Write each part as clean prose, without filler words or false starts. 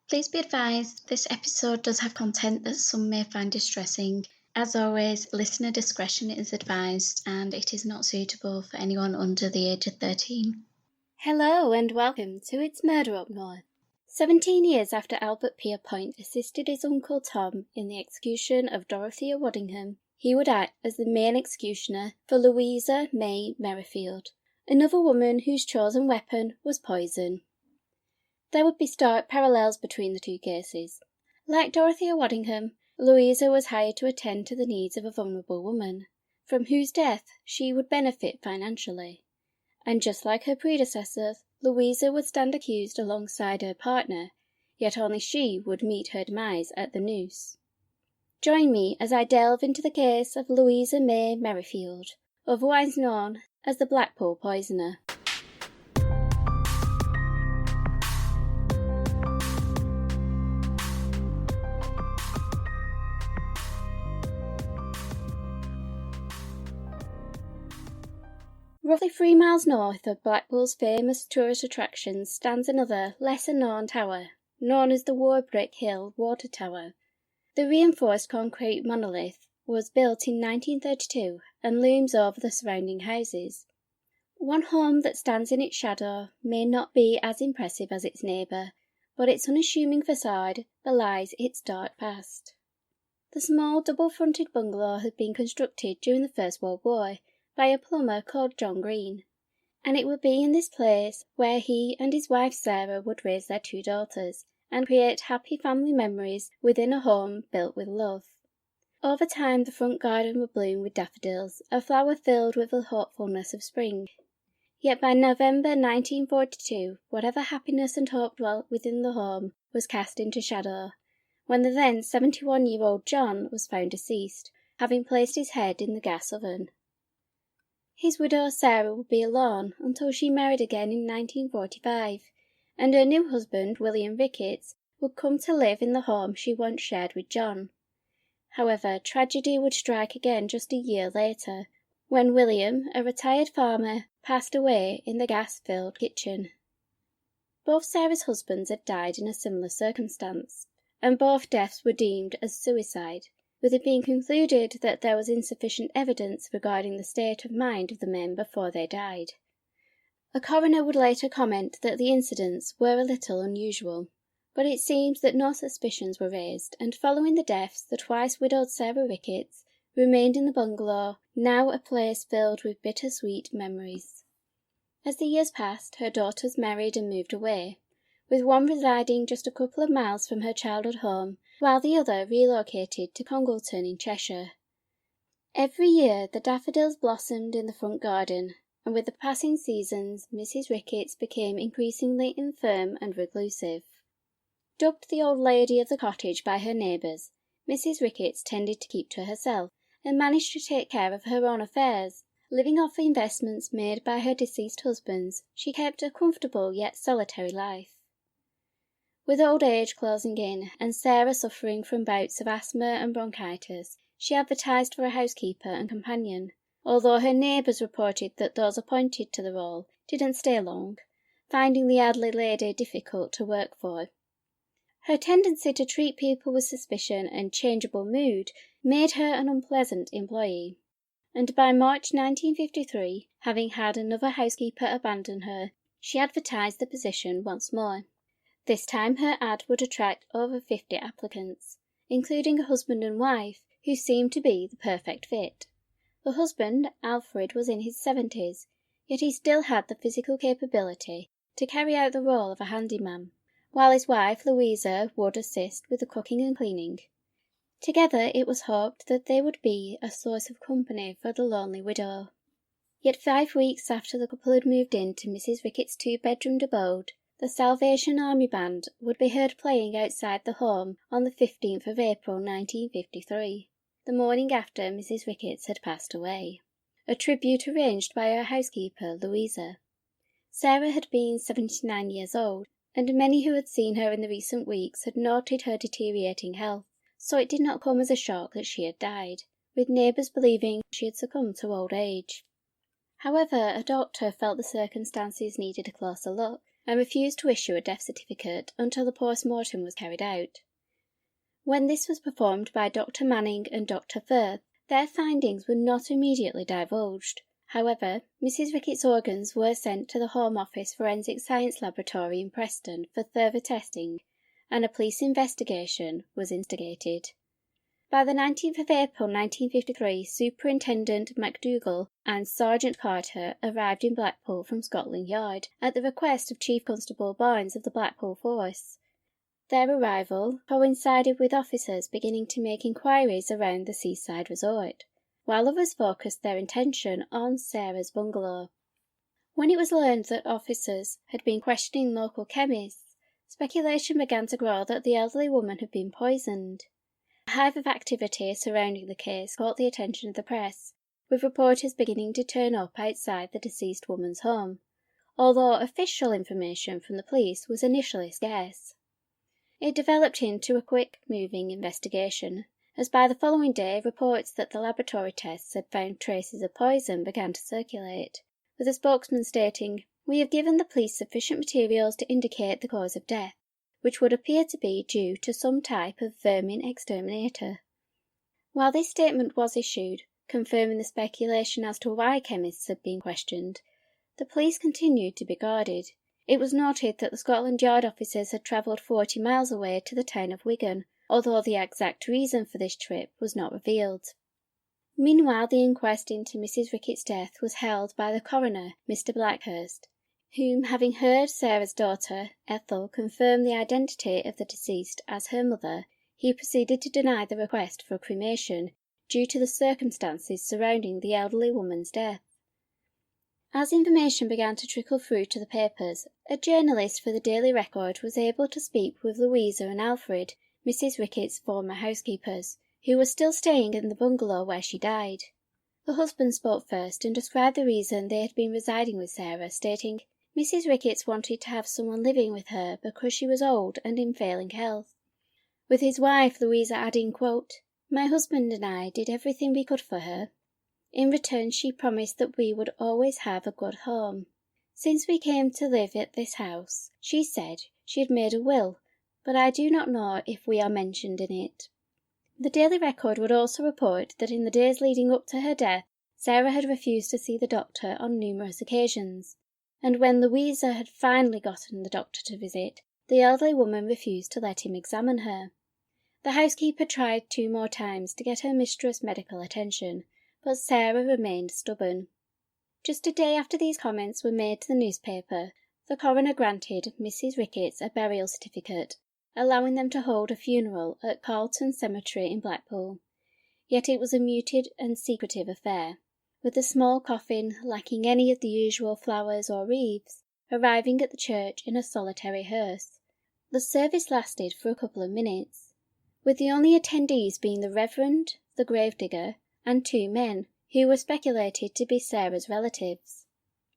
Please be advised, this episode does have content that some may find distressing. As always, listener discretion is advised and it is not suitable for anyone under the age of 13. Hello and welcome to It's Murder Up North. 17 years after Albert Pierrepoint assisted his uncle Tom in the execution of Dorothea Waddingham, he would act as the main executioner for Louisa May Merrifield, another woman whose chosen weapon was poison. There would be stark parallels between the two cases. Like Dorothea Waddingham, Louisa was hired to attend to the needs of a vulnerable woman, from whose death she would benefit financially. And just like her predecessors, Louisa would stand accused alongside her partner, yet only she would meet her demise at the noose. Join me as I delve into the case of Louisa May Merrifield, otherwise known as the Blackpool Poisoner. Roughly 3 miles north of Blackpool's famous tourist attractions stands another, lesser-known tower, known as the Warbrick Hill Water Tower. The reinforced concrete monolith was built in 1932 and looms over the surrounding houses. One home that stands in its shadow may not be as impressive as its neighbour, but its unassuming facade belies its dark past. The small double-fronted bungalow had been constructed during the First World War by a plumber called John Green, and it would be in this place where he and his wife Sarah would raise their 2 daughters and create happy family memories within a home built with love. Over time the front garden would bloom with daffodils, a flower filled with the hopefulness of spring. Yet by November 1942, whatever happiness and hope dwelt within the home was cast into shadow, when the then 71-year-old John was found deceased, having placed his head in the gas oven. His widow Sarah would be alone until she married again in 1945, and her new husband, William Ricketts, would come to live in the home she once shared with John. However, tragedy would strike again just a year later, when William, a retired farmer, passed away in the gas-filled kitchen. Both Sarah's husbands had died in a similar circumstance, and both deaths were deemed as suicide, with it being concluded that there was insufficient evidence regarding the state of mind of the men before they died. A coroner would later comment that the incidents were a little unusual, but it seems that no suspicions were raised, and following the deaths, the twice-widowed Sarah Ricketts remained in the bungalow, now a place filled with bittersweet memories. As the years passed, her daughters married and moved away, with one residing just a couple of miles from her childhood home, while the other relocated to Congleton in Cheshire. Every year the daffodils blossomed in the front garden, and with the passing seasons Mrs. Ricketts became increasingly infirm and reclusive. Dubbed the old lady of the cottage by her neighbours, Mrs. Ricketts tended to keep to herself, and managed to take care of her own affairs. Living off the investments made by her deceased husbands, she kept a comfortable yet solitary life. With old age closing in, and Sarah suffering from bouts of asthma and bronchitis, she advertised for a housekeeper and companion, although her neighbours reported that those appointed to the role didn't stay long, finding the elderly lady difficult to work for. Her tendency to treat people with suspicion and changeable mood made her an unpleasant employee, and by March 1953, having had another housekeeper abandon her, she advertised the position once more. This time her ad would attract over 50 applicants, including a husband and wife who seemed to be the perfect fit. The husband, Alfred, was in his 70s, yet he still had the physical capability to carry out the role of a handyman, while his wife, Louisa, would assist with the cooking and cleaning. Together it was hoped that they would be a source of company for the lonely widow. Yet 5 weeks after the couple had moved into Mrs. Ricketts' 2-bedroomed abode, the Salvation Army Band would be heard playing outside the home on the 15th of April 1953, the morning after Mrs. Ricketts had passed away, a tribute arranged by her housekeeper, Louisa. Sarah had been 79 years old, and many who had seen her in the recent weeks had noted her deteriorating health, so it did not come as a shock that she had died, with neighbours believing she had succumbed to old age. However, a doctor felt the circumstances needed a closer look, and refused to issue a death certificate until the post-mortem was carried out. When this was performed by Dr. Manning and Dr. Firth, their findings were not immediately divulged. However, Mrs. Ricketts' organs were sent to the Home Office Forensic Science Laboratory in Preston for further testing, and a police investigation was instigated. By the 19th of April 1953, Superintendent MacDougall and Sergeant Carter arrived in Blackpool from Scotland Yard at the request of Chief Constable Barnes of the Blackpool Force. Their arrival coincided with officers beginning to make inquiries around the seaside resort, while others focused their attention on Sarah's bungalow. When it was learned that officers had been questioning local chemists, speculation began to grow that the elderly woman had been poisoned. A hive of activity surrounding the case caught the attention of the press, with reporters beginning to turn up outside the deceased woman's home, although official information from the police was initially scarce. It developed into a quick-moving investigation, as by the following day reports that the laboratory tests had found traces of poison began to circulate, with a spokesman stating, "We have given the police sufficient materials to indicate the cause of death, which would appear to be due to some type of vermin exterminator." While this statement was issued, confirming the speculation as to why chemists had been questioned, the police continued to be guarded. It was noted that the Scotland Yard officers had travelled 40 miles away to the town of Wigan, although the exact reason for this trip was not revealed. Meanwhile, the inquest into Mrs. Ricketts' death was held by the coroner, Mr. Blackhurst, whom, having heard Sarah's daughter, Ethel, confirm the identity of the deceased as her mother, he proceeded to deny the request for cremation due to the circumstances surrounding the elderly woman's death. As information began to trickle through to the papers, a journalist for the Daily Record was able to speak with Louisa and Alfred, Mrs. Ricketts' former housekeepers, who were still staying in the bungalow where she died. The husband spoke first and described the reason they had been residing with Sarah, stating, "Mrs. Ricketts wanted to have someone living with her because she was old and in failing health," with his wife Louisa adding, quote, "My husband and I did everything we could for her. In return she promised that we would always have a good home. Since we came to live at this house, she said she had made a will, but I do not know if we are mentioned in it." The Daily Record would also report that in the days leading up to her death, Sarah had refused to see the doctor on numerous occasions, and when Louisa had finally gotten the doctor to visit, the elderly woman refused to let him examine her. The housekeeper tried 2 more times to get her mistress medical attention, but Sarah remained stubborn. Just a day after these comments were made to the newspaper, the coroner granted Mrs. Ricketts a burial certificate, allowing them to hold a funeral at Carlton Cemetery in Blackpool. Yet it was a muted and secretive affair, with the small coffin, lacking any of the usual flowers or wreaths, arriving at the church in a solitary hearse. The service lasted for a couple of minutes, with the only attendees being the Reverend, the gravedigger, and 2 men, who were speculated to be Sarah's relatives.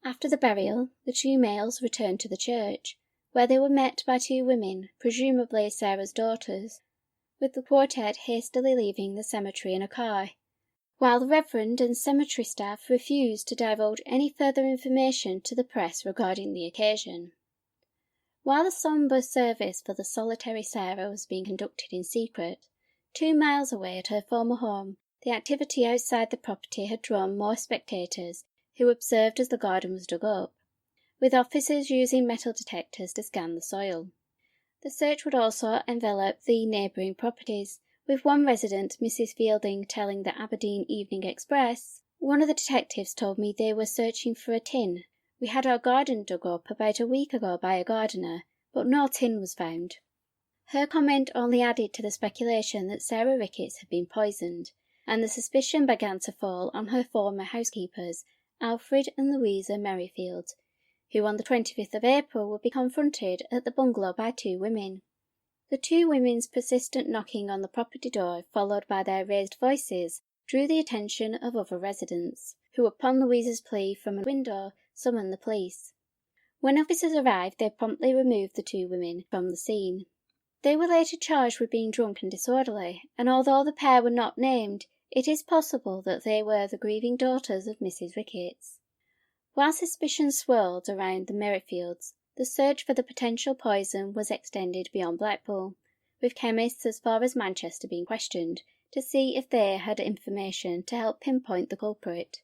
After the burial, the 2 males returned to the church, where they were met by 2 women, presumably Sarah's daughters, with the quartet hastily leaving the cemetery in a car, while the Reverend and cemetery staff refused to divulge any further information to the press regarding the occasion. While the sombre service for the solitary Sarah was being conducted in secret, 2 miles away at her former home, the activity outside the property had drawn more spectators, who observed as the garden was dug up, with officers using metal detectors to scan the soil. The search would also envelop the neighbouring properties, with one resident, Mrs. Fielding, telling the Aberdeen Evening Express, "One of the detectives told me they were searching for a tin. We had our garden dug up about a week ago by a gardener, but no tin was found." Her comment only added to the speculation that Sarah Ricketts had been poisoned, and the suspicion began to fall on her former housekeepers, Alfred and Louisa Merrifield, who on the 25th of April would be confronted at the bungalow by 2 women. The 2 women's persistent knocking on the property door, followed by their raised voices, drew the attention of other residents, who, upon Louisa's plea from a window, summoned the police. When officers arrived, they promptly removed the 2 women from the scene. They were later charged with being drunk and disorderly, and although the pair were not named, it is possible that they were the grieving daughters of Mrs. Ricketts. While suspicion swirled around the Merrifields, the search for the potential poison was extended beyond Blackpool, with chemists as far as Manchester being questioned to see if they had information to help pinpoint the culprit.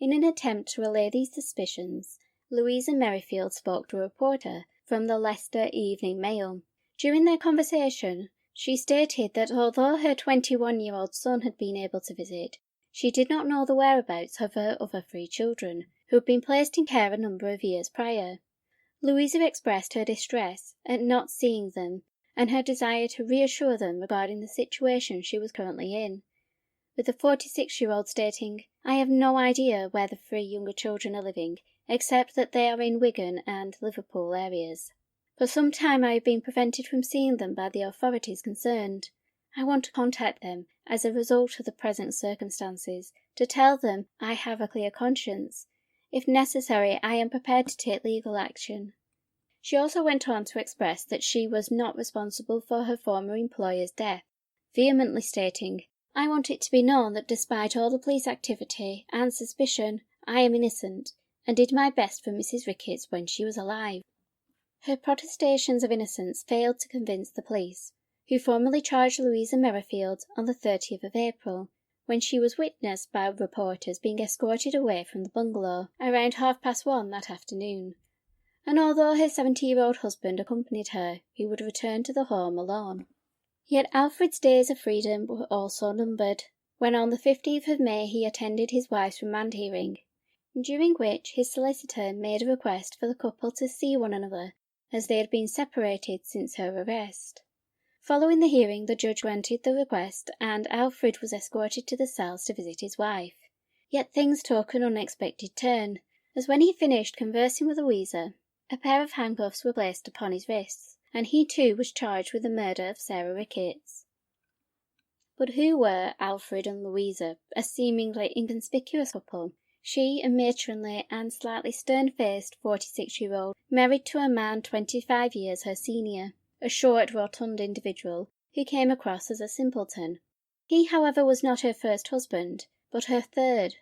In an attempt to allay these suspicions, Louisa Merrifield spoke to a reporter from the Leicester Evening Mail. During their conversation, she stated that although her 21-year-old son had been able to visit, she did not know the whereabouts of her other 3 children, who had been placed in care a number of years prior. Louisa expressed her distress at not seeing them and her desire to reassure them regarding the situation she was currently in, with the 46-year-old stating, "I have no idea where the 3 younger children are living, except that they are in Wigan and Liverpool areas. For some time I have been prevented from seeing them by the authorities concerned. I want to contact them as a result of the present circumstances, to tell them I have a clear conscience. If necessary, I am prepared to take legal action." She also went on to express that she was not responsible for her former employer's death, vehemently stating, "I want it to be known that despite all the police activity and suspicion, I am innocent, and did my best for Mrs. Ricketts when she was alive." Her protestations of innocence failed to convince the police, who formally charged Louisa Merrifield on the 30th of April, when she was witnessed by reporters being escorted away from the bungalow around 1:30 that afternoon. And although her 70-year-old husband accompanied her, he would return to the home alone. Yet Alfred's days of freedom were also numbered, when on the 15th of May he attended his wife's remand hearing, during which his solicitor made a request for the couple to see one another, as they had been separated since her arrest. Following the hearing, the judge granted the request, and Alfred was escorted to the cells to visit his wife. Yet things took an unexpected turn, as when he finished conversing with Louisa, a pair of handcuffs were placed upon his wrists, and he too was charged with the murder of Sarah Ricketts. But who were Alfred and Louisa, a seemingly inconspicuous couple? She, a matronly and slightly stern-faced 46-year-old, married to a man 25 years her senior, a short, rotund individual who came across as a simpleton. He, however, was not her first husband, but her third.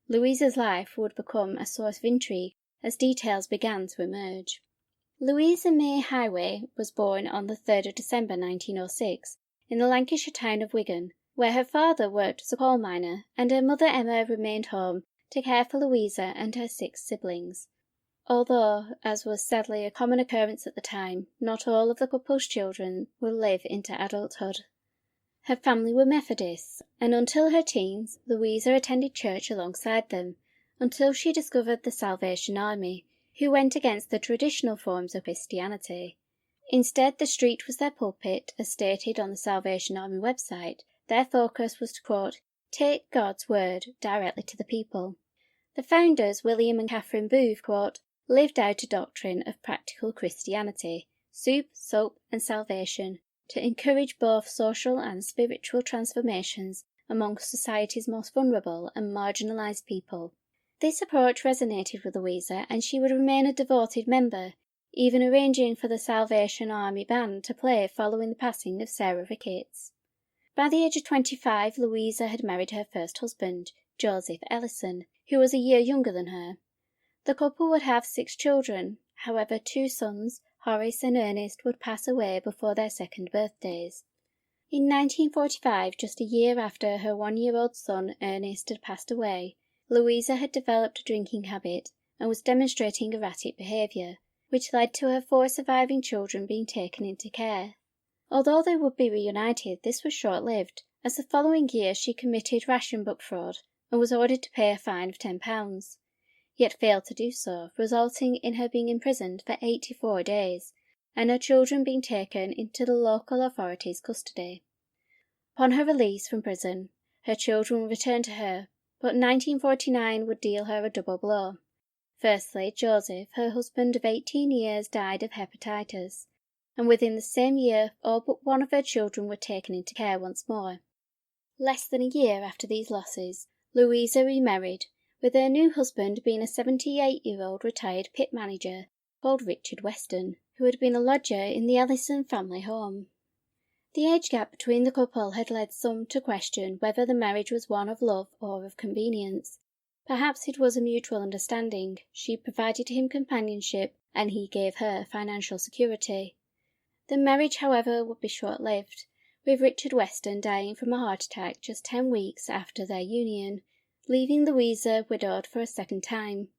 Louisa's life would become a source of intrigue as details began to emerge. Louisa May Highway was born on the 3rd of December 1906 in the Lancashire town of Wigan, where her father worked as a coal miner and her mother Emma remained home to care for Louisa and her 6 siblings. Although, as was sadly a common occurrence at the time, not all of the couple's children will live into adulthood. Her family were Methodists, and until her teens, Louisa attended church alongside them, until she discovered the Salvation Army, who went against the traditional forms of Christianity. Instead, the street was their pulpit, as stated on the Salvation Army website. Their focus was to, quote, "take God's word directly to the people." The founders, William and Catherine Booth, quote, lived out a doctrine of practical Christianity, soup, soap, and salvation, to encourage both social and spiritual transformations amongst society's most vulnerable and marginalised people. This approach resonated with Louisa, and she would remain a devoted member, even arranging for the Salvation Army band to play following the passing of Sarah Ricketts. By the age of 25, Louisa had married her first husband, Joseph Ellison, who was a year younger than her. The couple would have 6 children, however 2 sons, Horace and Ernest, would pass away before their second birthdays. In 1945, just a year after her 1-year-old son Ernest had passed away, Louisa had developed a drinking habit and was demonstrating erratic behaviour, which led to her 4 surviving children being taken into care. Although they would be reunited, this was short-lived, as the following year she committed ration book fraud and was ordered to pay a fine of £10, yet failed to do so, resulting in her being imprisoned for 84 days, and her children being taken into the local authorities' custody. Upon her release from prison, her children were returned to her, but 1949 would deal her a double blow. Firstly, Joseph, her husband of 18 years, died of hepatitis, and within the same year all but one of her children were taken into care once more. Less than a year after these losses, Louisa remarried, with her new husband being a 78-year-old retired pit manager called Richard Weston, who had been a lodger in the Ellison family home. The age gap between the couple had led some to question whether the marriage was one of love or of convenience. Perhaps it was a mutual understanding. She provided him companionship, and he gave her financial security. The marriage, however, would be short-lived, with Richard Weston dying from a heart attack just 10 weeks after their union, leaving Louisa widowed for a second time.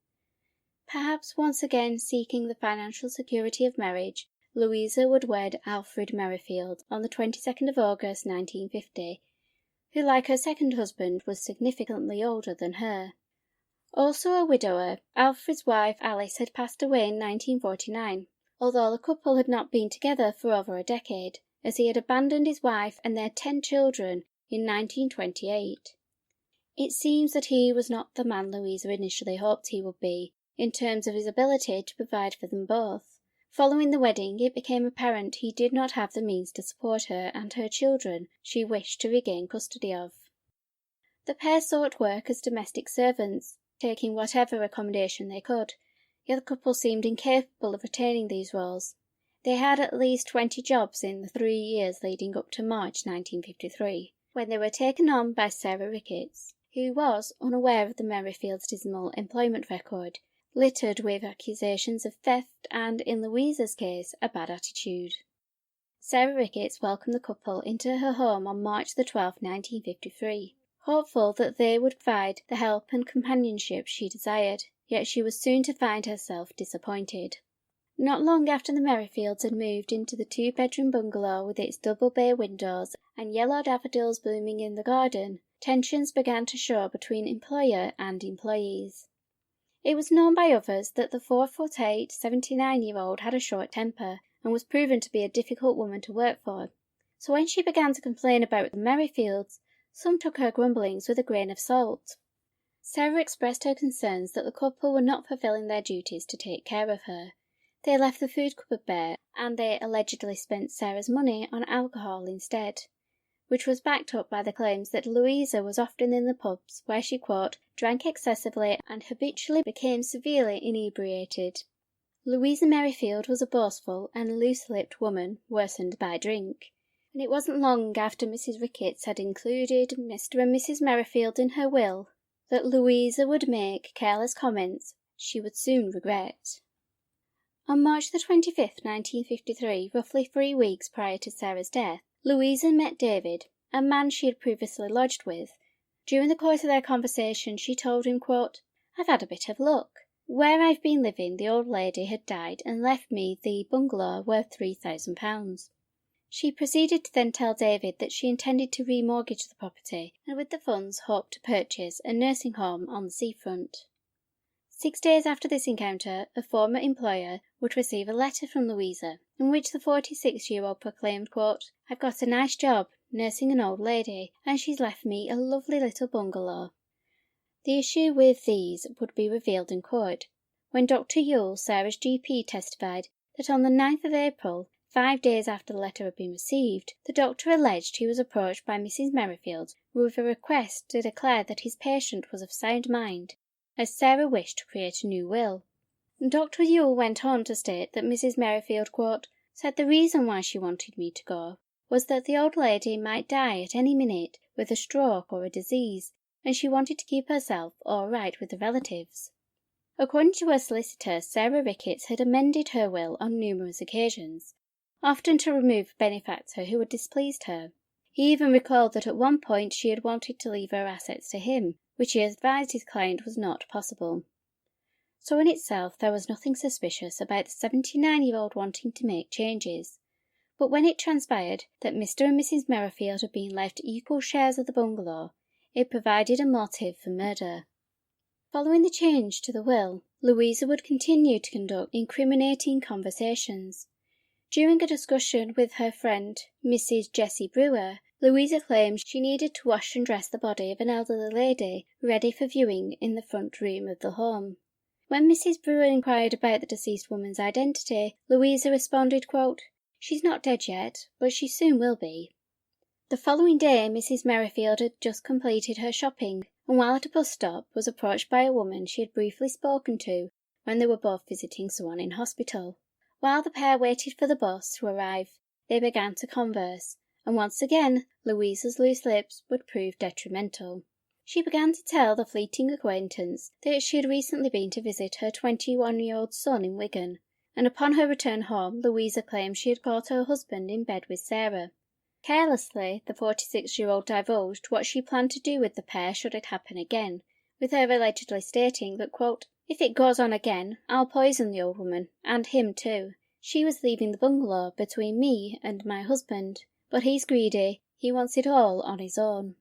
Perhaps once again seeking the financial security of marriage, Louisa would wed Albert Merrifield on the 22nd of August 1950, who, like her second husband, was significantly older than her. Also a widower, Alfred's wife Alice had passed away in 1949, although the couple had not been together for over a decade, as he had abandoned his wife and their 10 children in 1928. It seems that he was not the man Louisa initially hoped he would be, in terms of his ability to provide for them both. Following the wedding, it became apparent he did not have the means to support her and her children she wished to regain custody of. The pair sought work as domestic servants, taking whatever accommodation they could, yet the couple seemed incapable of retaining these roles. They had at least 20 jobs in the 3 years leading up to March 1953, when they were taken on by Sarah Ricketts, who was unaware of the Merrifields' dismal employment record, littered with accusations of theft and, in Louisa's case, a bad attitude. Sarah Ricketts welcomed the couple into her home on March the 12th, 1953, hopeful that they would provide the help and companionship she desired, yet she was soon to find herself disappointed. Not long after the Merrifields had moved into the 2-bedroom bungalow with its double bay windows and yellow daffodils blooming in the garden, tensions began to show between employer and employees. It was known by others that the 4'8", 79-year-old had a short temper and was proven to be a difficult woman to work for. So when she began to complain about the Merrifields, some took her grumblings with a grain of salt. Sarah expressed her concerns that the couple were not fulfilling their duties to take care of her. They left the food cupboard bare, and they allegedly spent Sarah's money on alcohol instead, which was backed up by the claims that Louisa was often in the pubs where she, quote, drank excessively and habitually became severely inebriated. Louisa Merrifield was a boastful and loose-lipped woman, worsened by drink, and it wasn't long after Mrs. Ricketts had included Mr. and Mrs. Merrifield in her will that Louisa would make careless comments she would soon regret. On March the 25th, 1953, roughly 3 weeks prior to Sarah's death, Louisa met David, a man she had previously lodged with. During the course of their conversation, she told him, quote, I've had a bit of luck. Where I've been living, the old lady had died and left me the bungalow worth £3,000. She proceeded to then tell David that she intended to remortgage the property and with the funds hoped to purchase a nursing home on the seafront. 6 days after this encounter, a former employer would receive a letter from Louisa, in which the 46-year-old proclaimed, quote, I've got a nice job, nursing an old lady, and she's left me a lovely little bungalow. The issue with these would be revealed in court, when Dr. Yule, Sarah's GP, testified that on the 9th of April, 5 days after the letter had been received, the doctor alleged he was approached by Mrs. Merrifield with a request to declare that his patient was of sound mind, as Sarah wished to create a new will. Dr. Yule went on to state that Mrs. Merrifield, quote, said the reason why she wanted me to go was that the old lady might die at any minute with a stroke or a disease, and she wanted to keep herself all right with the relatives. According to her solicitor, Sarah Ricketts had amended her will on numerous occasions, often to remove a benefactor who had displeased her. He even recalled that at one point she had wanted to leave her assets to him, which he advised his client was not possible. So in itself there was nothing suspicious about the 79-year-old wanting to make changes, but when it transpired that Mr. and Mrs. Merrifield had been left equal shares of the bungalow, it provided a motive for murder. Following the change to the will, Louisa would continue to conduct incriminating conversations. During a discussion with her friend, Mrs. Jessie Brewer, Louisa claimed she needed to wash and dress the body of an elderly lady ready for viewing in the front room of the home. When Mrs. Brewer inquired about the deceased woman's identity, Louisa responded, quote, She's not dead yet, but she soon will be. The following day, Mrs. Merrifield had just completed her shopping, and while at a bus stop was approached by a woman she had briefly spoken to when they were both visiting someone in hospital. While the pair waited for the bus to arrive, they began to converse, and once again Louisa's loose lips would prove detrimental. She began to tell the fleeting acquaintance that she had recently been to visit her 21-year-old son in Wigan, and upon her return home, Louisa claimed she had caught her husband in bed with Sarah. Carelessly, the 46-year-old divulged what she planned to do with the pair should it happen again, with her allegedly stating that, quote, "If it goes on again, I'll poison the old woman, and him too. She was leaving the bungalow between me and my husband, but he's greedy, he wants it all on his own."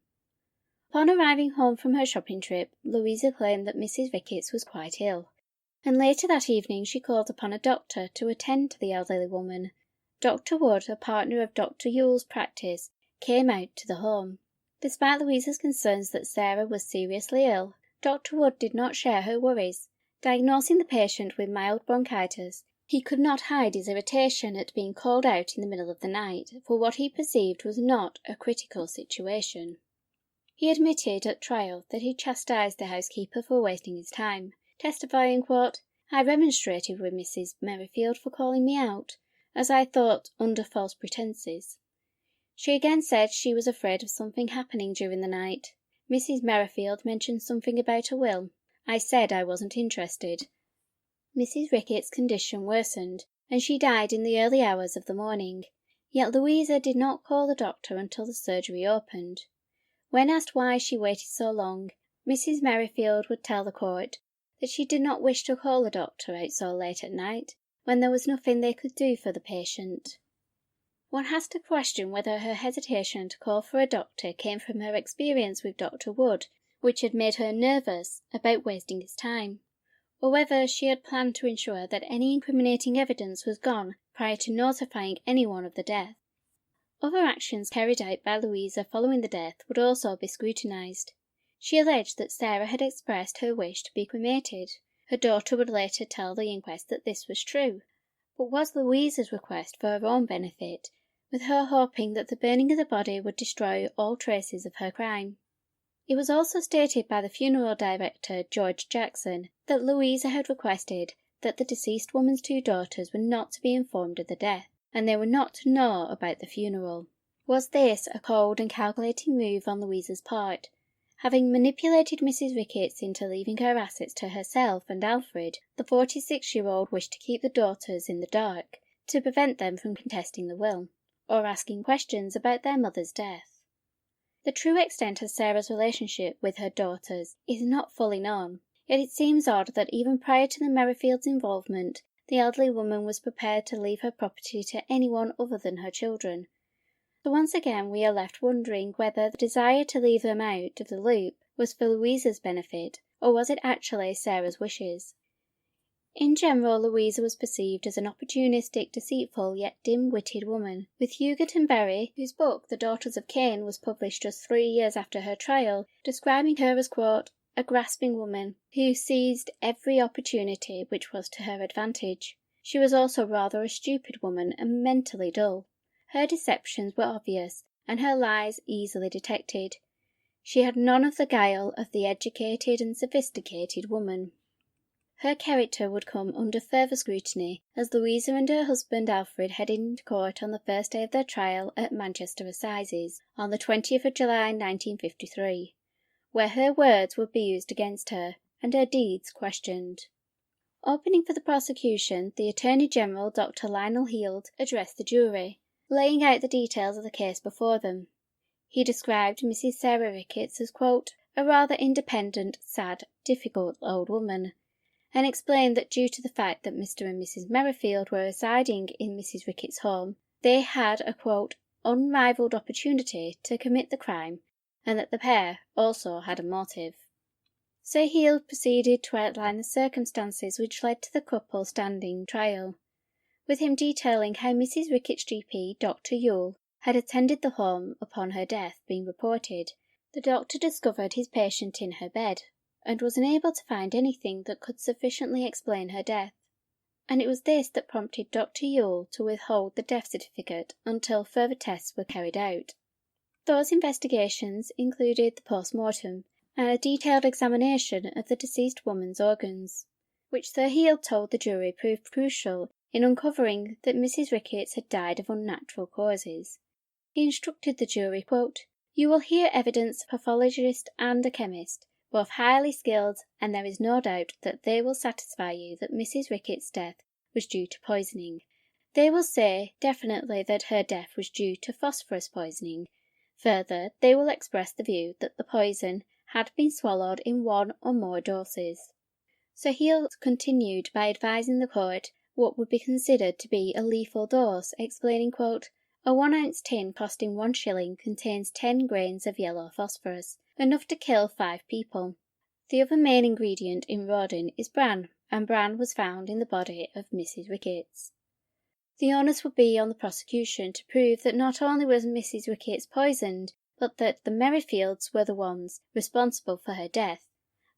Upon arriving home from her shopping trip, Louisa claimed that Mrs. Ricketts was quite ill, and later that evening she called upon a doctor to attend to the elderly woman. Dr. Wood, a partner of Dr. Yule's practice, came out to the home. Despite Louisa's concerns that Sarah was seriously ill, Dr. Wood did not share her worries. Diagnosing the patient with mild bronchitis, he could not hide his irritation at being called out in the middle of the night for what he perceived was not a critical situation. He admitted at trial that he chastised the housekeeper for wasting his time, testifying, quote, "I remonstrated with Mrs. Merrifield for calling me out, as I thought under false pretences. She again said she was afraid of something happening during the night. Mrs. Merrifield mentioned something about a will. I said I wasn't interested." Mrs. Ricketts' condition worsened, and she died in the early hours of the morning. Yet Louisa did not call the doctor until the surgery opened. When asked why she waited so long, Mrs. Merrifield would tell the court that she did not wish to call the doctor out so late at night, when there was nothing they could do for the patient. One has to question whether her hesitation to call for a doctor came from her experience with Dr. Wood, which had made her nervous about wasting his time, or whether she had planned to ensure that any incriminating evidence was gone prior to notifying anyone of the death. Other actions carried out by Louisa following the death would also be scrutinised. She alleged that Sarah had expressed her wish to be cremated. Her daughter would later tell the inquest that this was true, but was Louisa's request for her own benefit, with her hoping that the burning of the body would destroy all traces of her crime? It was also stated by the funeral director, George Jackson, that Louisa had requested that the deceased woman's two daughters were not to be informed of the death, and they were not to know about the funeral. Was this a cold and calculating move on Louisa's part? Having manipulated Mrs. Ricketts into leaving her assets to herself and Alfred, the 46-year-old wished to keep the daughters in the dark, to prevent them from contesting the will, or asking questions about their mother's death. The true extent of Sarah's relationship with her daughters is not fully known, yet it seems odd that even prior to the Merrifields' involvement, the elderly woman was prepared to leave her property to anyone other than her children. So once again we are left wondering whether the desire to leave them out of the loop was for Louisa's benefit, or was it actually Sarah's wishes? In general, Louisa was perceived as an opportunistic, deceitful, yet dim-witted woman, with Huggett and Berry, whose book The Daughters of Cain was published just 3 years after her trial, describing her as, quote, "a grasping woman, who seized every opportunity which was to her advantage. She was also rather a stupid woman and mentally dull. Her deceptions were obvious, and her lies easily detected. She had none of the guile of the educated and sophisticated woman." Her character would come under further scrutiny as Louisa and her husband Alfred headed into court on the first day of their trial at Manchester Assizes on the 20th of July 1953, where her words would be used against her and her deeds questioned. Opening for the prosecution, the Attorney General, Dr. Lionel Heald, addressed the jury, laying out the details of the case before them. He described Mrs. Sarah Ricketts as, quote, "a rather independent, sad, difficult old woman," and explained that due to the fact that Mr. and Mrs. Merrifield were residing in Mrs. Ricketts' home, they had a, quote, "unrivalled opportunity to commit the crime, and that the pair also had a motive." Sir Heald proceeded to outline the circumstances which led to the couple standing trial, with him detailing how Mrs. Ricketts' GP, Dr. Yule, had attended the home upon her death being reported. The doctor discovered his patient in her bed, and was unable to find anything that could sufficiently explain her death, and it was this that prompted Dr. Yule to withhold the death certificate until further tests were carried out. Those investigations included the post-mortem and a detailed examination of the deceased woman's organs, which Sir Heald told the jury proved crucial in uncovering that Mrs. Ricketts had died of unnatural causes. He instructed the jury, quote, "You will hear evidence of a pathologist and a chemist, both highly skilled, and there is no doubt that they will satisfy you that Mrs. Ricketts' death was due to poisoning. They will say definitely that her death was due to phosphorus poisoning. Further, they will express the view that the poison had been swallowed in one or more doses. Sir Heald continued by advising the court what would be considered to be a lethal dose, explaining, quote, "A 1-ounce tin costing 1 shilling contains 10 grains of yellow phosphorus, enough to kill 5 people. The other main ingredient in Rawdon is bran, and bran was found in the body of Mrs. Ricketts." The onus would be on the prosecution to prove that not only was Mrs. Ricketts poisoned, but that the Merrifields were the ones responsible for her death.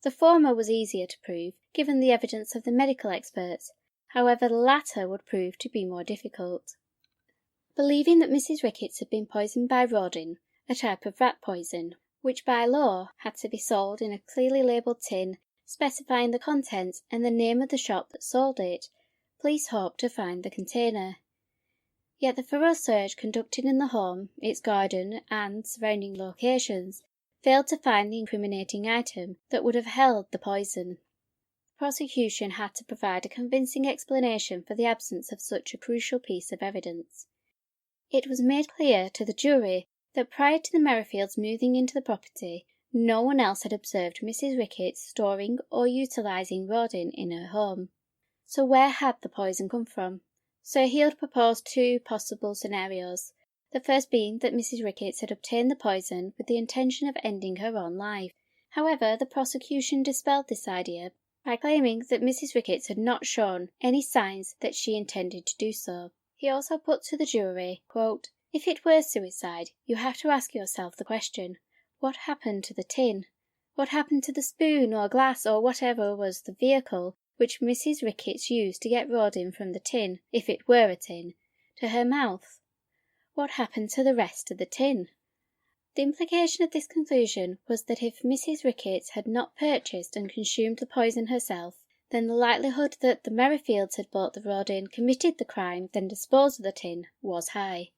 The former was easier to prove, given the evidence of the medical experts. However, the latter would prove to be more difficult. Believing that Mrs. Ricketts had been poisoned by Rawdon, a type of rat poison, which by law had to be sold in a clearly labelled tin specifying the contents and the name of the shop that sold it, police hoped to find the container. Yet the thorough search conducted in the home, its garden, and surrounding locations failed to find the incriminating item that would have held the poison. The prosecution had to provide a convincing explanation for the absence of such a crucial piece of evidence. It was made clear to the jury that prior to the Merrifields moving into the property, no one else had observed Mrs. Ricketts storing or utilising Rawdon in her home. So where had the poison come from? Sir Heald proposed 2 possible scenarios, the first being that Mrs. Ricketts had obtained the poison with the intention of ending her own life. However, the prosecution dispelled this idea by claiming that Mrs. Ricketts had not shown any signs that she intended to do so. He also put to the jury, quote, "If it were suicide, you have to ask yourself the question, what happened to the tin? What happened to the spoon or glass or whatever was the vehicle which Mrs. Ricketts used to get Rawdon from the tin, if it were a tin, to her mouth? What happened to the rest of the tin?" The implication of this conclusion was that if Mrs. Ricketts had not purchased and consumed the poison herself, then the likelihood that the Merrifields had bought the Rawdon, committed the crime, then disposed of the tin, was high.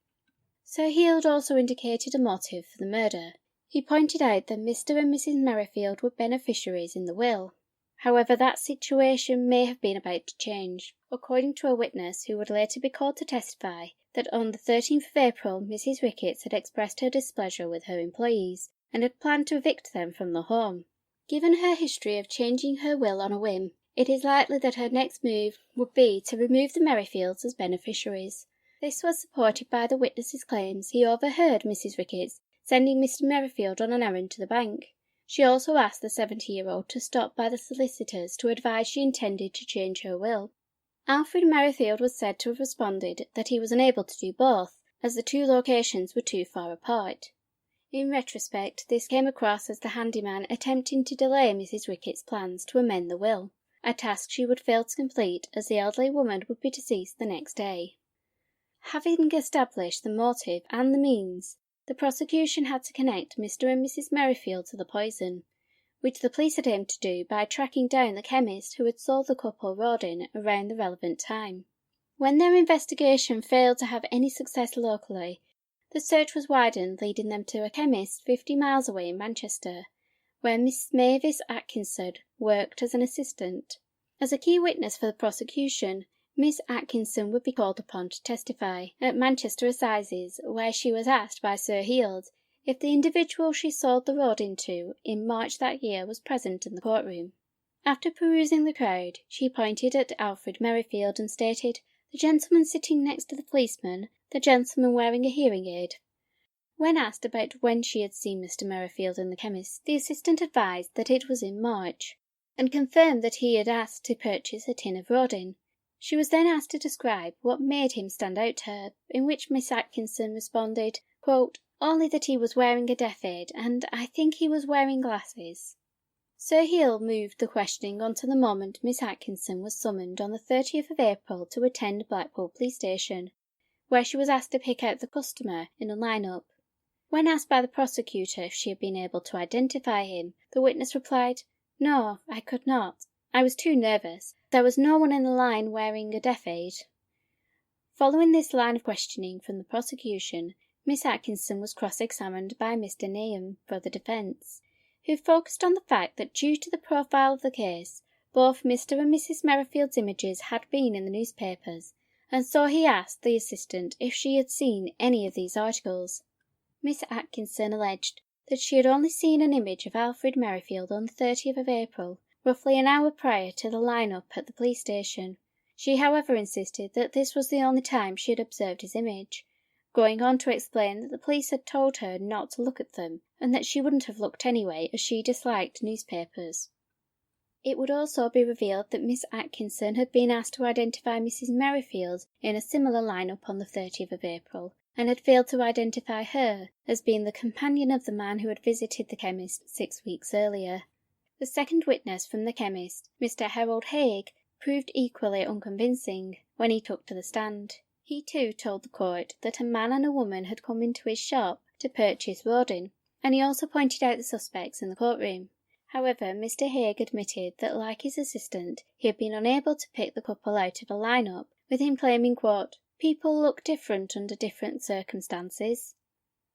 Sir Heald also indicated a motive for the murder. He pointed out that Mr. and Mrs. Merrifield were beneficiaries in the will. However, that situation may have been about to change, according to a witness who would later be called to testify that on the 13th of April Mrs. Ricketts had expressed her displeasure with her employees and had planned to evict them from the home. Given her history of changing her will on a whim, it is likely that her next move would be to remove the Merrifields as beneficiaries. This was supported by the witness's claims he overheard Mrs. Ricketts sending Mr. Merrifield on an errand to the bank. She also asked the 70-year-old to stop by the solicitors to advise she intended to change her will. Alfred Merrifield was said to have responded that he was unable to do both, as the 2 locations were too far apart. In retrospect, this came across as the handyman attempting to delay Mrs. Ricketts' plans to amend the will, a task she would fail to complete as the elderly woman would be deceased the next day. Having established the motive and the means, the prosecution had to connect Mr. and Mrs. Merrifield to the poison, which the police had aimed to do by tracking down the chemist who had sold the couple Rawdon around the relevant time. When their investigation failed to have any success locally, the search was widened, leading them to a chemist 50 miles away in Manchester, where Miss Mavis Atkinson worked as an assistant. As a key witness for the prosecution, Miss Atkinson would be called upon to testify at Manchester Assizes, where she was asked by Sir Heald if the individual she sold the Rawdon to in March that year was present in the courtroom. After perusing the crowd, she pointed at Alfred Merrifield and stated, "The gentleman sitting next to the policeman, the gentleman wearing a hearing aid." When asked about when she had seen Mr. Merrifield in the chemist, the assistant advised that it was in March, and confirmed that he had asked to purchase a tin of Rawdon. She was then asked to describe what made him stand out to her, in which Miss Atkinson responded, quote, "Only that he was wearing a deaf aid, and I think he was wearing glasses." Sir Heald moved the questioning on to the moment Miss Atkinson was summoned on the 30th of April to attend Blackpool Police Station, where she was asked to pick out the customer in a line-up. When asked by the prosecutor if she had been able to identify him, the witness replied, "No, I could not. I was too nervous. There was no one in the line wearing a deaf aid." Following this line of questioning from the prosecution, Miss Atkinson was cross-examined by Mr. Nahum for the defence, who focused on the fact that due to the profile of the case, Both Mr. and Mrs. Merrifield's images had been in the newspapers, and so he asked the assistant if she had seen any of these articles. Miss Atkinson alleged that she had only seen an image of Alfred Merrifield on the 30th of April, roughly an hour prior to the line-up at the police station. She, however, insisted that this was the only time she had observed his image, going on to explain that the police had told her not to look at them, and that she wouldn't have looked anyway, as she disliked newspapers. It would also be revealed that Miss Atkinson had been asked to identify Mrs. Merrifield in a similar line-up on the 30th of April, and had failed to identify her as being the companion of the man who had visited the chemist 6 weeks earlier. The second witness from the chemist, Mr. Harold Haig, proved equally unconvincing when he took to the stand. He too told the court that a man and a woman had come into his shop to purchase rodin, and he also pointed out the suspects in the courtroom. However, Mr. Haig admitted that, like his assistant, he had been unable to pick the couple out of a line-up, with him claiming, quote, "People look different under different circumstances."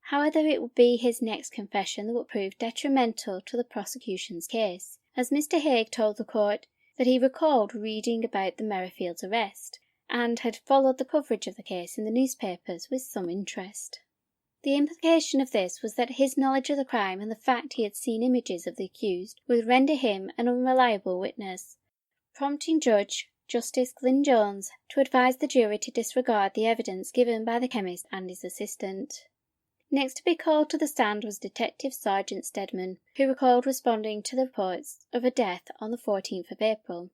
However, it would be his next confession that would prove detrimental to the prosecution's case, as Mr. Haig told the court that he recalled reading about the Merrifields' arrest, and had followed the coverage of the case in the newspapers with some interest. The implication of this was that his knowledge of the crime and the fact he had seen images of the accused would render him an unreliable witness, prompting Judge Justice Glyn Jones to advise the jury to disregard the evidence given by the chemist and his assistant. Next to be called to the stand was Detective Sergeant Stedman, who recalled responding to the reports of a death on the 14th of April.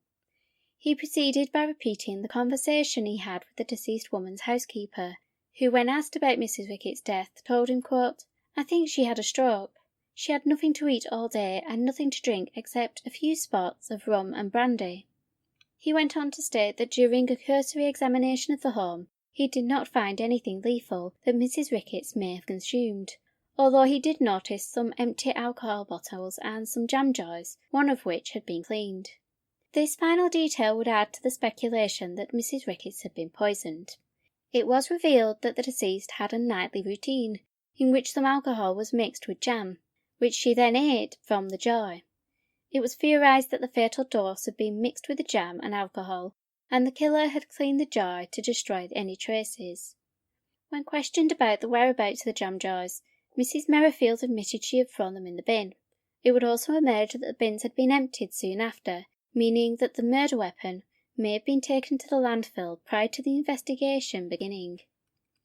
He proceeded by repeating the conversation he had with the deceased woman's housekeeper, who, when asked about Mrs. Ricketts' death, told him, quote, "I think she had a stroke. She had nothing to eat all day and nothing to drink except a few spots of rum and brandy." He went on to state that during a cursory examination of the home, he did not find anything lethal that Mrs. Ricketts may have consumed, although he did notice some empty alcohol bottles and some jam jars, one of which had been cleaned. This final detail would add to the speculation that Mrs. Ricketts had been poisoned. It was revealed that the deceased had a nightly routine, in which some alcohol was mixed with jam, which she then ate from the jar. It was theorized that the fatal dose had been mixed with the jam and alcohol, and the killer had cleaned the jar to destroy any traces. When questioned about the whereabouts of the jam jars, Mrs. Merrifield admitted she had thrown them in the bin. It would also emerge that the bins had been emptied soon after, meaning that the murder weapon may have been taken to the landfill prior to the investigation beginning.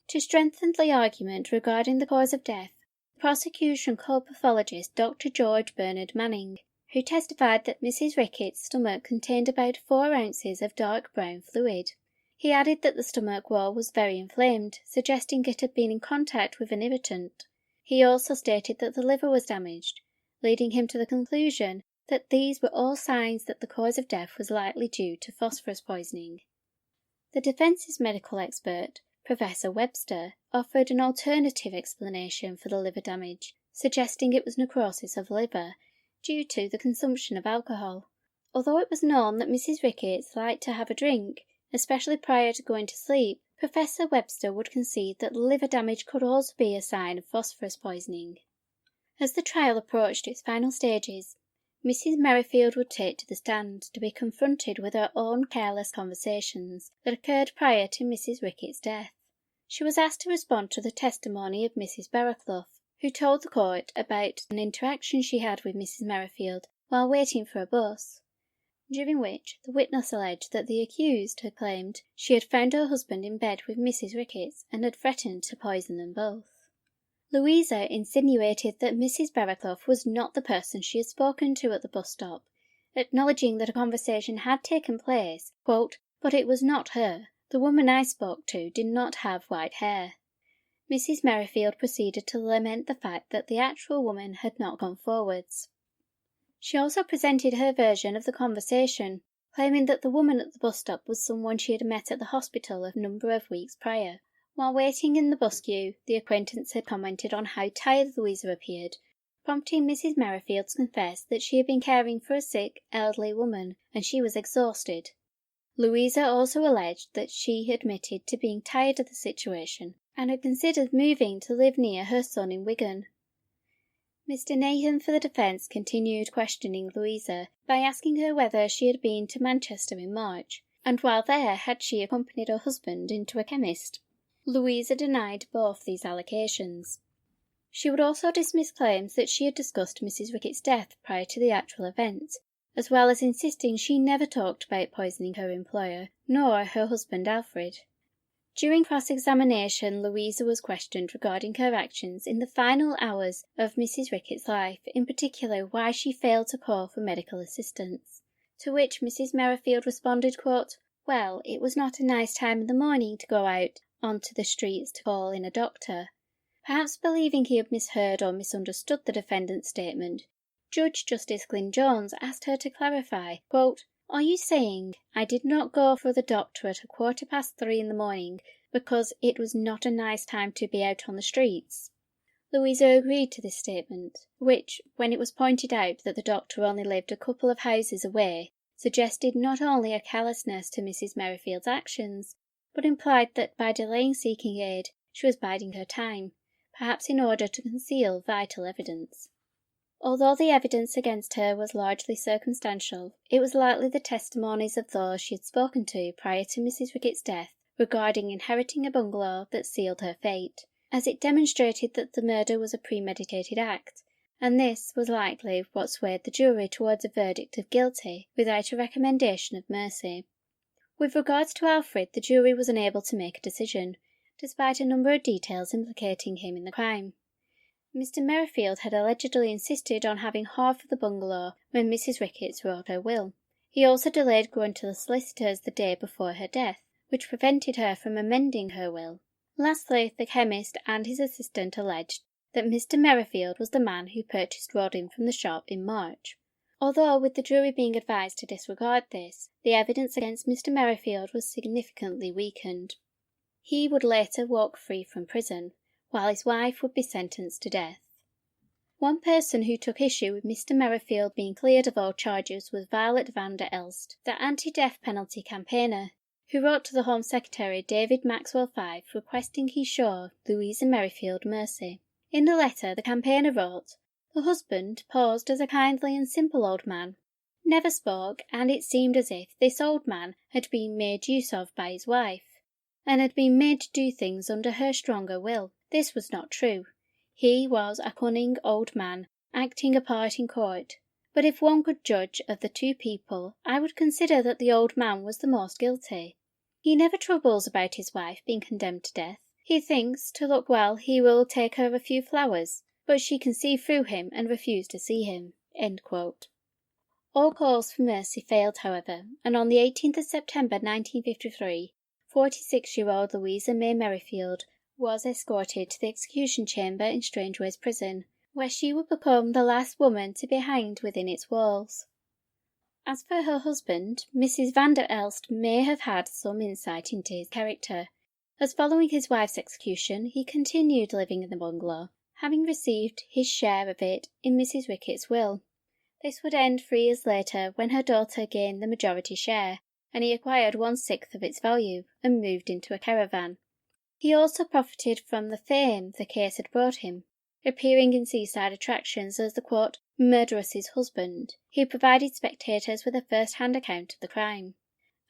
To strengthen the argument regarding the cause of death, the prosecution called pathologist Dr. George Bernard Manning, who testified that Mrs. Ricketts' stomach contained about 4 ounces of dark brown fluid. He added that the stomach wall was very inflamed, suggesting it had been in contact with an irritant. He also stated that the liver was damaged, leading him to the conclusion that these were all signs that the cause of death was likely due to phosphorus poisoning. The defence's medical expert, Professor Webster, offered an alternative explanation for the liver damage, suggesting it was necrosis of the liver due to the consumption of alcohol. Although it was known that Mrs. Ricketts liked to have a drink, especially prior to going to sleep, Professor Webster would concede that the liver damage could also be a sign of phosphorus poisoning. As the trial approached its final stages, Mrs. Merrifield would take to the stand to be confronted with her own careless conversations that occurred prior to Mrs. Ricketts' death. She was asked to respond to the testimony of Mrs. Barraclough, who told the court about an interaction she had with Mrs. Merrifield while waiting for a bus, during which the witness alleged that the accused had claimed she had found her husband in bed with Mrs. Ricketts and had threatened to poison them both. Louisa insinuated that Mrs. Barraclough was not the person she had spoken to at the bus stop, acknowledging that a conversation had taken place, quote, "but it was not her. The woman I spoke to did not have white hair." Mrs. Merrifield proceeded to lament the fact that the actual woman had not gone forwards. She also presented her version of the conversation, claiming that the woman at the bus stop was someone she had met at the hospital a number of weeks prior. While waiting in the bus queue, the acquaintance had commented on how tired Louisa appeared, prompting Mrs. Merrifield to confess that she had been caring for a sick, elderly woman, and she was exhausted. Louisa also alleged that she admitted to being tired of the situation and had considered moving to live near her son in Wigan. Mr. Nahon for the defence continued questioning Louisa by asking her whether she had been to Manchester in March, and while there had she accompanied her husband into a chemist. Louisa denied both these allegations. She would also dismiss claims that she had discussed Mrs. Rickett's death prior to the actual event, as well as insisting she never talked about poisoning her employer, nor her husband Alfred. During cross-examination, Louisa was questioned regarding her actions in the final hours of Mrs. Rickett's life, in particular why she failed to call for medical assistance. To which Mrs. Merrifield responded, quote, "Well, it was not a nice time in the morning to go out onto the streets to call in a doctor." Perhaps believing he had misheard or misunderstood the defendant's statement, Judge Justice Glyn Jones asked her to clarify, quote, "Are you saying I did not go for the doctor at 3:15 in the morning because it was not a nice time to be out on the streets?" Louisa agreed to this statement, which, when it was pointed out that the doctor only lived a couple of houses away, suggested not only a callousness to Mrs. Merrifield's actions, but implied that by delaying seeking aid she was biding her time, perhaps in order to conceal vital evidence. Although the evidence against her was largely circumstantial, it was likely the testimonies of those she had spoken to prior to Mrs. Rickett's death regarding inheriting a bungalow that sealed her fate, as it demonstrated that the murder was a premeditated act, and this was likely what swayed the jury towards a verdict of guilty without a recommendation of mercy. With regards to Alfred, the jury was unable to make a decision, despite a number of details implicating him in the crime. Mr. Merrifield had allegedly insisted on having half of the bungalow when Mrs. Ricketts wrote her will. He also delayed going to the solicitors the day before her death, which prevented her from amending her will. Lastly, the chemist and his assistant alleged that Mr. Merrifield was the man who purchased Rodin from the shop in March. Although, with the jury being advised to disregard this, the evidence against Mr. Merrifield was significantly weakened. He would later walk free from prison, while his wife would be sentenced to death. One person who took issue with Mr. Merrifield being cleared of all charges was Violet van der Elst, the anti-death penalty campaigner, who wrote to the Home Secretary David Maxwell Fyfe requesting he show Louisa Merrifield mercy. In the letter, the campaigner wrote, "The husband posed as a kindly and simple old man, never spoke, and it seemed as if this old man had been made use of by his wife, and had been made to do things under her stronger will. This was not true. He was a cunning old man, acting a part in court. But if one could judge of the two people, I would consider that the old man was the most guilty. He never troubles about his wife being condemned to death. He thinks, to look well, he will take her a few flowers, but she can see through him and refuse to see him." End quote. All calls for mercy failed, however, and on the 18th of September 1953, 46-year-old Louisa May Merrifield was escorted to the execution chamber in Strangeways Prison, where she would become the last woman to be hanged within its walls. As for her husband, Mrs. van der Elst may have had some insight into his character, as following his wife's execution he continued living in the bungalow, having received his share of it in Mrs. Rickett's will. This would end 3 years later when her daughter gained the majority share, and he acquired 1/6 of its value and moved into a caravan. He also profited from the fame the case had brought him, appearing in seaside attractions as the, quote, "murderess's husband." He provided spectators with a first-hand account of the crime.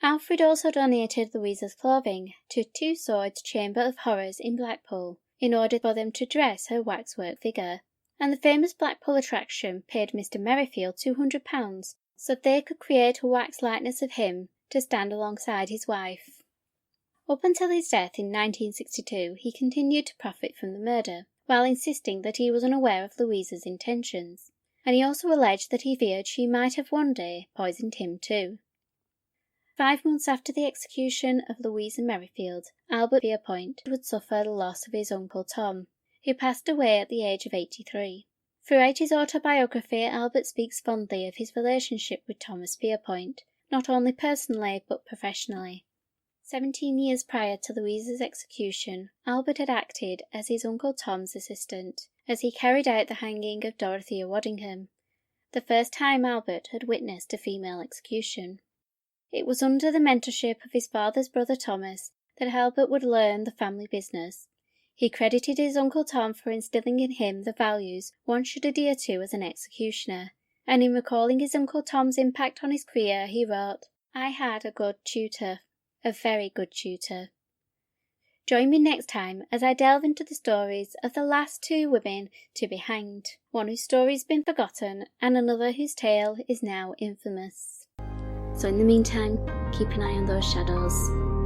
Alfred also donated Louisa's clothing to Two Swords Chamber of Horrors in Blackpool, in order for them to dress her waxwork figure, and the famous Blackpool attraction paid Mr. Merrifield £200 so they could create a wax likeness of him to stand alongside his wife. Up until his death in 1962, he continued to profit from the murder, while insisting that he was unaware of Louisa's intentions, and he also alleged that he feared she might have one day poisoned him too. 5 months after the execution of Louisa Merrifield, Albert Pierrepoint would suffer the loss of his uncle Tom, who passed away at the age of 83. Throughout his autobiography, Albert speaks fondly of his relationship with Thomas Pierrepoint, not only personally but professionally. 17 years prior to Louisa's execution, Albert had acted as his Uncle Tom's assistant, as he carried out the hanging of Dorothea Waddingham, the first time Albert had witnessed a female execution. It was under the mentorship of his father's brother Thomas that Albert would learn the family business. He credited his Uncle Tom for instilling in him the values one should adhere to as an executioner, and in recalling his Uncle Tom's impact on his career, he wrote, "I had a good tutor, a very good tutor." Join me next time as I delve into the stories of the last 2 women to be hanged, one whose story's been forgotten and another whose tale is now infamous. So in the meantime, keep an eye on those shadows.